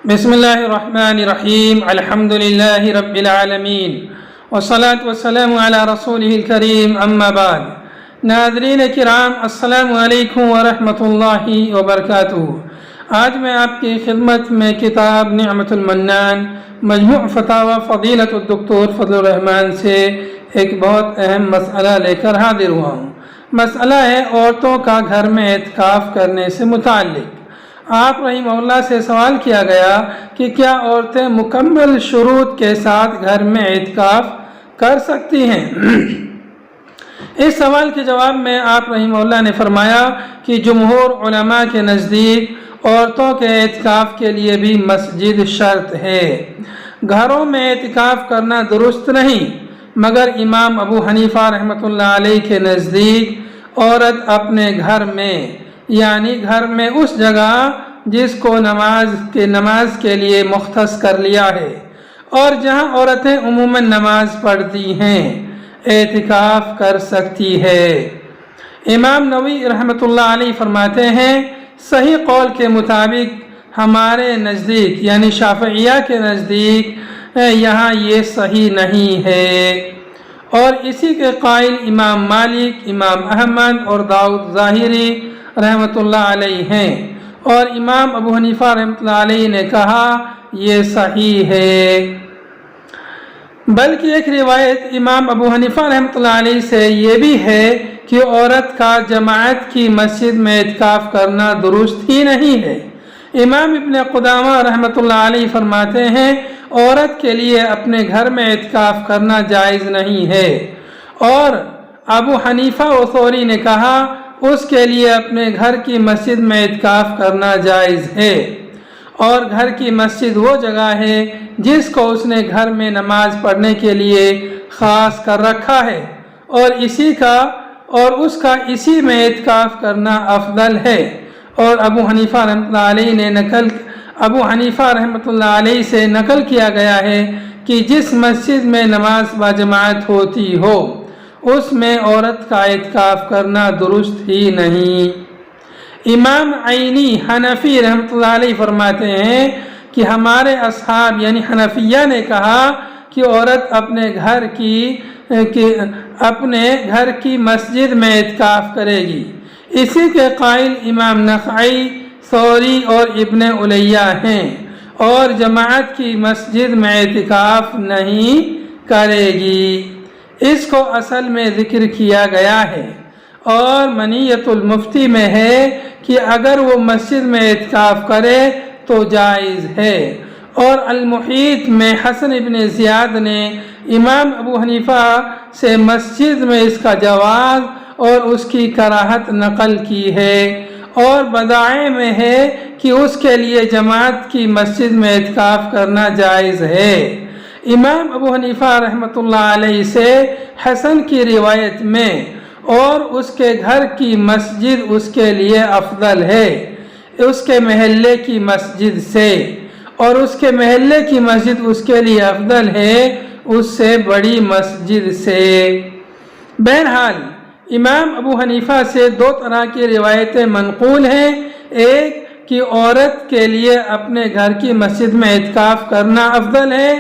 بسم اللہ الرحمن الرحیم الحمد للہ رب العالمین والصلاة والسلام علی رسولہ الکریم اما بعد۔ ناظرین کرام، السلام علیکم ورحمۃ اللہ وبرکاتہ۔ آج میں آپ کی خدمت میں کتاب نعمت المنان مجموع فتاوی فضیلت الدکتور فضل الرحمن سے ایک بہت اہم مسئلہ لے کر حاضر ہوا ہوں۔ مسئلہ ہے عورتوں کا گھر میں اعتکاف کرنے سے متعلق۔ آپ رحمہ اللہ سے سوال کیا گیا کہ کیا عورتیں مکمل شروط کے ساتھ گھر میں اعتکاف کر سکتی ہیں؟ اس سوال کے جواب میں آپ رحمہ اللہ نے فرمایا کہ جمہور علماء کے نزدیک عورتوں کے اعتکاف کے لیے بھی مسجد شرط ہے۔ گھروں میں اعتکاف کرنا درست نہیں، مگر امام ابو حنیفہ رحمۃ اللہ علیہ کے نزدیک عورت اپنے گھر میں، یعنی گھر میں اس جگہ جس کو نماز کے لیے مختص کر لیا ہے اور جہاں عورتیں عموماً نماز پڑھتی ہیں، اعتکاف کر سکتی ہے۔ امام نووی رحمۃ اللہ علیہ فرماتے ہیں، صحیح قول کے مطابق ہمارے نزدیک یعنی شافعیہ کے نزدیک یہاں یہ صحیح نہیں ہے، اور اسی کے قائل امام مالک، امام احمد اور داؤد ظاہری رحمۃ اللہ علیہ ہیں، اور امام ابو حنیفہ رحمۃ اللہ علیہ نے کہا یہ صحیح ہے۔ بلکہ ایک روایت امام ابو حنیفہ رحمۃ اللہ علیہ سے یہ بھی ہے کہ عورت کا جماعت کی مسجد میں اعتکاف کرنا درست ہی نہیں ہے۔ امام ابن قدامہ رحمۃ اللہ علیہ فرماتے ہیں، عورت کے لیے اپنے گھر میں اعتکاف کرنا جائز نہیں ہے، اور ابو حنیفہ و ثوری نے کہا اس کے لیے اپنے گھر کی مسجد میں اعتکاف کرنا جائز ہے، اور گھر کی مسجد وہ جگہ ہے جس کو اس نے گھر میں نماز پڑھنے کے لیے خاص کر رکھا ہے، اور اس کا اسی میں اعتکاف کرنا افضل ہے۔ اور ابو حنیفہ رحمۃ اللہ علیہ سے نقل کیا گیا ہے کہ جس مسجد میں نماز باجماعت ہوتی ہو اس میں عورت کا اعتکاف کرنا درست ہی نہیں۔ امام عینی حنفی رحمۃ اللہ علیہ فرماتے ہیں کہ ہمارے اصحاب یعنی حنفیہ نے کہا کہ عورت اپنے گھر کی مسجد میں اعتکاف کرے گی۔ اسی کے قائل امام نخعی، ثوری اور ابن علیہ ہیں، اور جماعت کی مسجد میں اعتکاف نہیں کرے گی۔ اس کو اصل میں ذکر کیا گیا ہے، اور منیت المفتی میں ہے کہ اگر وہ مسجد میں اعتکاف کرے تو جائز ہے، اور المحیط میں حسن ابن زیاد نے امام ابو حنیفہ سے مسجد میں اس کا جواز اور اس کی کراہت نقل کی ہے، اور بدائع میں ہے کہ اس کے لیے جماعت کی مسجد میں اعتکاف کرنا جائز ہے۔ امام ابو حنیفہ رحمۃ اللہ علیہ سے حسن کی روایت میں اور اس کے گھر کی مسجد اس کے لیے افضل ہے اس کے محلے کی مسجد سے، اور اس کے محلے کی مسجد اس کے لیے افضل ہے اس سے بڑی مسجد سے۔ بہرحال امام ابو حنیفہ سے دو طرح کی روایتیں منقول ہیں، ایک کہ عورت کے لیے اپنے گھر کی مسجد میں اعتکاف کرنا افضل ہے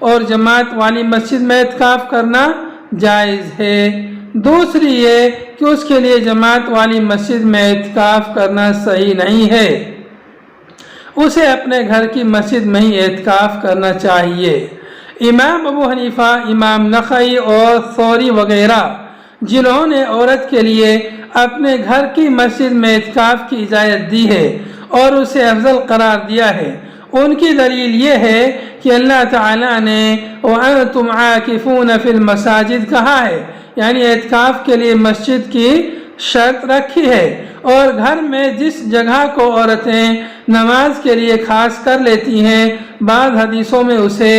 اور جماعت والی مسجد میں اعتکاف کرنا جائز ہے، دوسری یہ کہ اس کے لیے جماعت والی مسجد میں اعتکاف کرنا صحیح نہیں ہے، اسے اپنے گھر کی مسجد میں ہی اعتکاف کرنا چاہیے۔ امام ابو حنیفہ، امام نخعی اور ثوری وغیرہ جنہوں نے عورت کے لیے اپنے گھر کی مسجد میں اعتکاف کی اجازت دی ہے اور اسے افضل قرار دیا ہے، ان کی دلیل یہ ہے کہ اللہ تعالیٰ نے وَأَنْتُمْ عَاكِفُونَ فِي الْمَسَاجِدِ کہا ہے، یعنی اعتکاف کے لیے مسجد کی شرط رکھی ہے، اور گھر میں جس جگہ کو عورتیں نماز کے لیے خاص کر لیتی ہیں، بعض حدیثوں میں اسے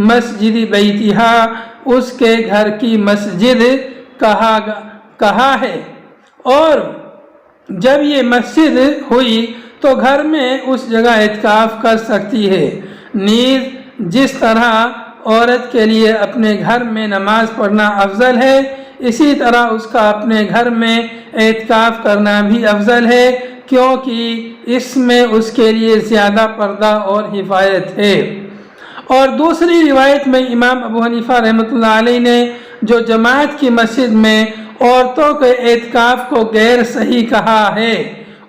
مسجد بیتہا، اس کے گھر کی مسجد کہا ہے، اور جب یہ مسجد ہوئی تو گھر میں اس جگہ اعتکاف کر سکتی ہے۔ نیز جس طرح عورت کے لیے اپنے گھر میں نماز پڑھنا افضل ہے، اسی طرح اس کا اپنے گھر میں اعتکاف کرنا بھی افضل ہے، کیونکہ اس میں اس کے لیے زیادہ پردہ اور حفاظت ہے۔ اور دوسری روایت میں امام ابو حنیفہ رحمۃ اللہ علیہ نے جو جماعت کی مسجد میں عورتوں کے اعتکاف کو غیر صحیح کہا ہے،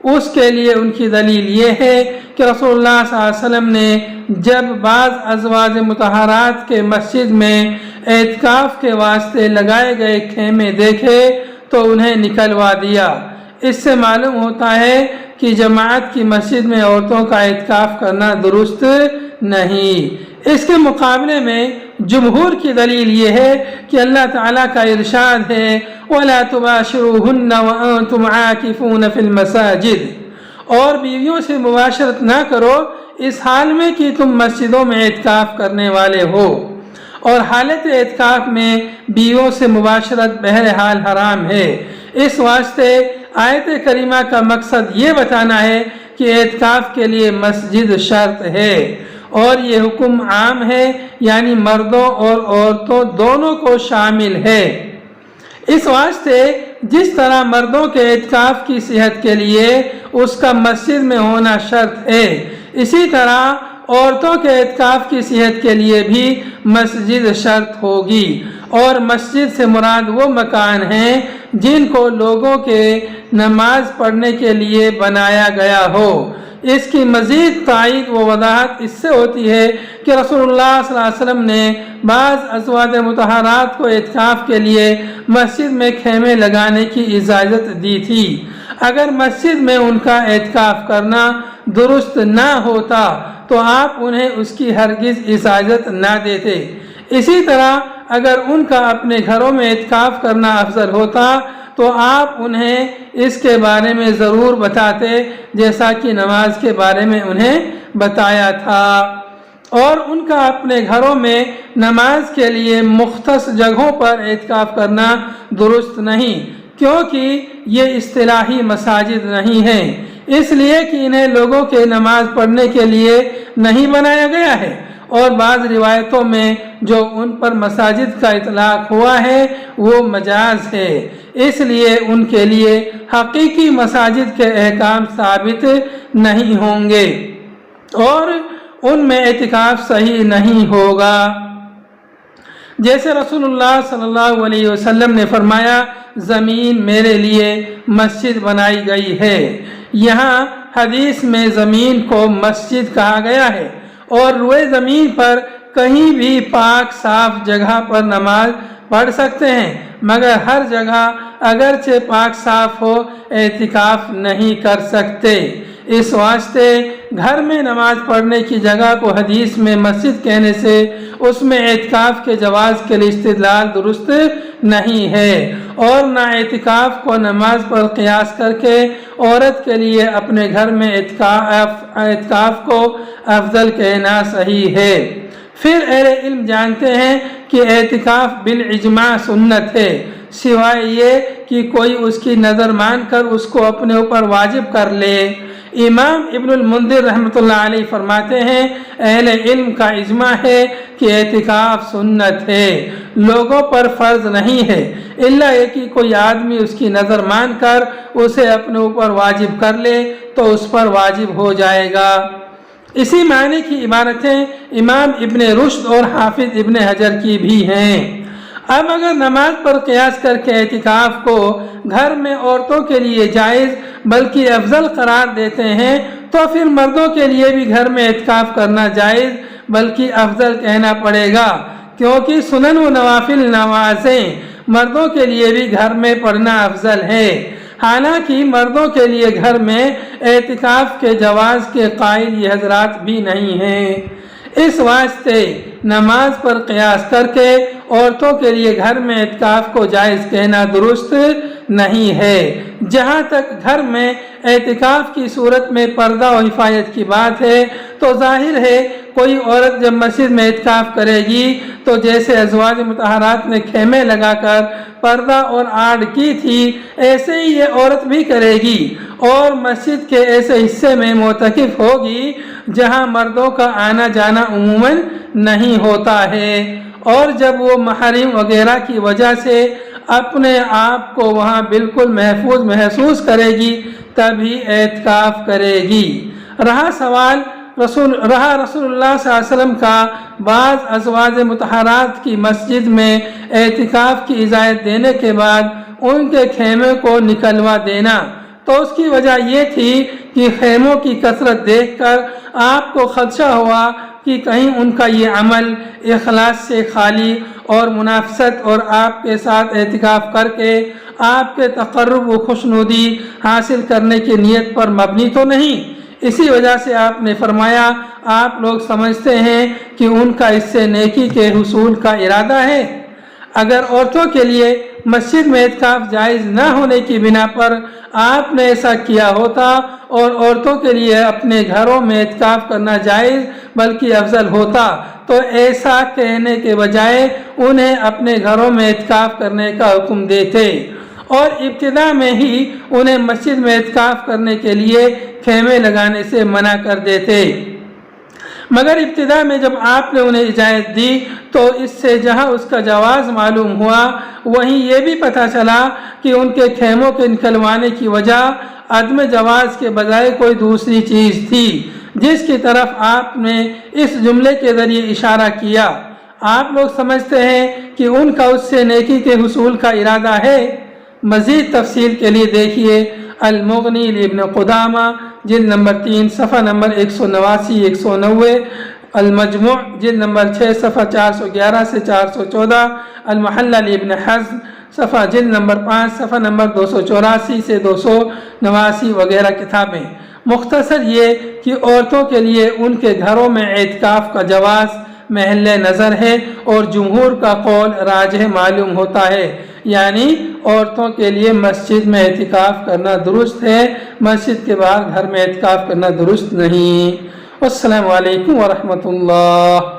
اس کے لیے ان کی دلیل یہ ہے کہ رسول اللہ صلی اللہ علیہ وسلم نے جب بعض ازواج مطہرات کے مسجد میں اعتکاف کے واسطے لگائے گئے خیمے دیکھے تو انہیں نکلوا دیا۔ اس سے معلوم ہوتا ہے کہ جماعت کی مسجد میں عورتوں کا اعتکاف کرنا درست نہیں۔ اس کے مقابلے میں جمہور کی دلیل یہ ہے کہ اللہ تعالیٰ کا ارشاد ہے وَلَا تُبَاشِرُوهُنَّ وَأَنْتُمْ عَاكِفُونَ فِي الْمَسَاجِدِ، اور بیویوں سے مباشرت نہ کرو اس حال میں کہ تم مسجدوں میں اعتکاف کرنے والے ہو۔ اور حالت اعتکاف میں بیویوں سے مباشرت بہرحال حرام ہے۔ اس واسطے آیت کریمہ کا مقصد یہ بتانا ہے کہ اعتکاف کے لیے مسجد شرط ہے، اور یہ حکم عام ہے، یعنی مردوں اور عورتوں دونوں کو شامل ہے۔ اس واسطے جس طرح مردوں کے اعتکاف کی صحت کے لیے اس کا مسجد میں ہونا شرط ہے، اسی طرح عورتوں کے اعتکاف کی صحت کے لیے بھی مسجد شرط ہوگی۔ اور مسجد سے مراد وہ مکان ہیں جن کو لوگوں کے نماز پڑھنے کے لیے بنایا گیا ہو۔ اس کی مزید تائید و وضاحت اس سے ہوتی ہے کہ رسول اللہ صلی اللہ علیہ وسلم نے بعض ازواج مطہرات کو اعتکاف کے لیے مسجد میں خیمے لگانے کی اجازت دی تھی۔ اگر مسجد میں ان کا اعتکاف کرنا درست نہ ہوتا تو آپ انہیں اس کی ہرگز اجازت نہ دیتے۔ اسی طرح اگر ان کا اپنے گھروں میں اعتکاف کرنا افضل ہوتا تو آپ انہیں اس کے بارے میں ضرور بتاتے، جیسا کہ نماز کے بارے میں انہیں بتایا تھا۔ اور ان کا اپنے گھروں میں نماز کے لیے مختص جگہوں پر اعتکاف کرنا درست نہیں، کیونکہ یہ اصطلاحی مساجد نہیں ہیں، اس لیے کہ انہیں لوگوں کے نماز پڑھنے کے لیے نہیں بنایا گیا ہے۔ اور بعض روایتوں میں جو ان پر مساجد کا اطلاق ہوا ہے وہ مجاز ہے، اس لیے ان کے لیے حقیقی مساجد کے احکام ثابت نہیں ہوں گے اور ان میں اعتکاف صحیح نہیں ہوگا۔ جیسے رسول اللہ صلی اللہ علیہ وسلم نے فرمایا زمین میرے لیے مسجد بنائی گئی ہے۔ یہاں حدیث میں زمین کو مسجد کہا گیا ہے، اور روئے زمین پر کہیں بھی پاک صاف جگہ پر نماز پڑھ سکتے ہیں، مگر ہر جگہ اگرچہ پاک صاف ہو اعتکاف نہیں کر سکتے۔ اس واسطے گھر میں نماز پڑھنے کی جگہ کو حدیث میں مسجد کہنے سے اس میں اعتکاف کے جواز کے لیے استدلال درست نہیں ہے، اور نہ اعتکاف کو نماز پر قیاس کر کے عورت کے لیے اپنے گھر میں اعتکاف کو افضل کہنا صحیح ہے۔ پھر اہل علم جانتے ہیں کہ اعتکاف بالاجماع سنت ہے، سوائے یہ کہ کوئی اس کی نظر مان کر اس کو اپنے اوپر واجب کر لے۔ امام ابن المنذر رحمۃ اللہ علیہ فرماتے ہیں اہل علم کا اجماع ہے کہ اعتکاف سنت ہے، لوگوں پر فرض نہیں ہے، الا یہ کہ کوئی آدمی اس کی نظر مان کر اسے اپنے اوپر واجب کر لے تو اس پر واجب ہو جائے گا۔ اسی معنی کی عبارتیں امام ابن رشد اور حافظ ابن حجر کی بھی ہیں۔ اب اگر نماز پر قیاس کر کے اعتکاف کو گھر میں عورتوں کے لیے جائز بلکہ افضل قرار دیتے ہیں تو پھر مردوں کے لیے بھی گھر میں اعتکاف کرنا جائز بلکہ افضل کہنا پڑے گا، کیونکہ سنن و نوافل نمازیں مردوں کے لیے بھی گھر میں پڑھنا افضل ہے، حالانکہ مردوں کے لیے گھر میں اعتکاف کے جواز کے قائل یہ حضرات بھی نہیں ہیں۔ اس واسطے نماز پر قیاس کر کے عورتوں کے لیے گھر میں اعتکاف کو جائز کہنا درست نہیں ہے۔ جہاں تک گھر میں اعتکاف کی صورت میں پردہ و حفاظت کی بات ہے تو ظاہر ہے کوئی عورت جب مسجد میں اعتکاف کرے گی تو جیسے ازواج مطہرات نے خیمے لگا کر پردہ اور آڑ کی تھی ایسے ہی یہ عورت بھی کرے گی، اور مسجد کے ایسے حصے میں معتکف ہوگی جہاں مردوں کا آنا جانا عموماً نہیں ہوتا ہے، اور جب وہ محرم وغیرہ کی وجہ سے اپنے آپ کو وہاں بالکل محفوظ محسوس کرے گی تبھی اعتکاف کرے گی۔ رہا رسول اللہ صلی اللہ علیہ وسلم کا بعض ازواج مطہرات کی مسجد میں اعتکاف کی اجازت دینے کے بعد ان کے خیمے کو نکلوا دینا، تو اس کی وجہ یہ تھی کہ خیموں کی کثرت دیکھ کر آپ کو خدشہ ہوا کہ کہیں ان کا یہ عمل اخلاص سے خالی اور منافست اور آپ کے ساتھ اعتکاف کر کے آپ کے تقرب و خوشنودی حاصل کرنے کی نیت پر مبنی تو نہیں۔ اسی وجہ سے آپ نے فرمایا آپ لوگ سمجھتے ہیں کہ ان کا اس سے نیکی کے حصول کا ارادہ ہے۔ اگر عورتوں کے لیے مسجد میں اعتکاف جائز نہ ہونے کی بنا پر آپ نے ایسا کیا ہوتا اور عورتوں کے لیے اپنے گھروں میں اعتکاف کرنا جائز بلکہ افضل ہوتا، تو ایسا کہنے کے بجائے انہیں اپنے گھروں میں اعتکاف کرنے کا حکم دیتے اور ابتدا میں ہی انہیں مسجد میں اعتکاف کرنے کے لیے خیمے لگانے سے منع کر دیتے۔ مگر ابتدا میں جب آپ نے انہیں اجازت دی تو اس سے جہاں اس کا جواز معلوم ہوا وہیں یہ بھی پتہ چلا کہ ان کے خیموں کے نکلوانے کی وجہ عدم جواز کے بجائے کوئی دوسری چیز تھی، جس کی طرف آپ نے اس جملے کے ذریعے اشارہ کیا۔ آپ لوگ سمجھتے ہیں کہ ان کا اس سے نیکی کے حصول کا ارادہ ہے۔ مزید تفصیل کے لیے دیکھیے المغنی لابن قدامہ جلد نمبر 3 صفحہ نمبر 189 190، المجموع جلد نمبر 6 صفحہ 411 سے 414، المحلہ لابن حزم صفحہ جلد نمبر 5 صفحہ نمبر 284 سے 289 وغیرہ کتابیں۔ مختصر یہ کہ عورتوں کے لیے ان کے گھروں میں اعتکاف کا جواز محل نظر ہے اور جمہور کا قول راجح معلوم ہوتا ہے، یعنی عورتوں کے لیے مسجد میں اعتکاف کرنا درست ہے، مسجد کے باہر گھر میں اعتکاف کرنا درست نہیں۔ السلام علیکم ورحمۃ اللہ۔